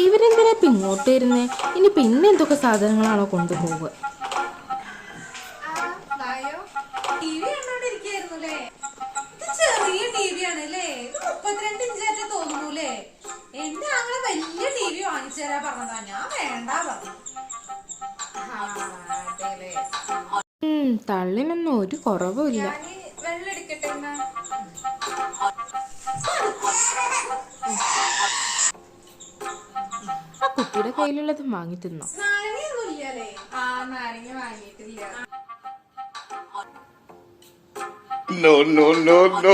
ഇവരെന്തിനാ ഇപ്പം ഇങ്ങോട്ട് വരുന്നേ? ഇനി പിന്നെ എന്തൊക്കെ സാധനങ്ങളാണോ കൊണ്ടുപോവുക? ചെറിയ ടി വി ആണല്ലേ, 32 ഇഞ്ചായിട്ട് തോന്നൂലേ? എന്റെ അങ്ങനെ വലിയ ടി വി വാങ്ങിച്ചു തരാ പറഞ്ഞതാ, ഞാൻ വേണ്ട പറഞ്ഞു. തള്ളിനൊന്നും ഒരു കുറവുമില്ല. വെള്ളം എടുക്കട്ടെ എന്നാ. ആ കുട്ടിയുടെ കയ്യിലുള്ളത് വാങ്ങി തിന്നോ? നാരങ്ങയൊന്നും ഇല്ലല്ലേ? നാരങ്ങ വാങ്ങിയിട്ടില്ല. No, no, no, no.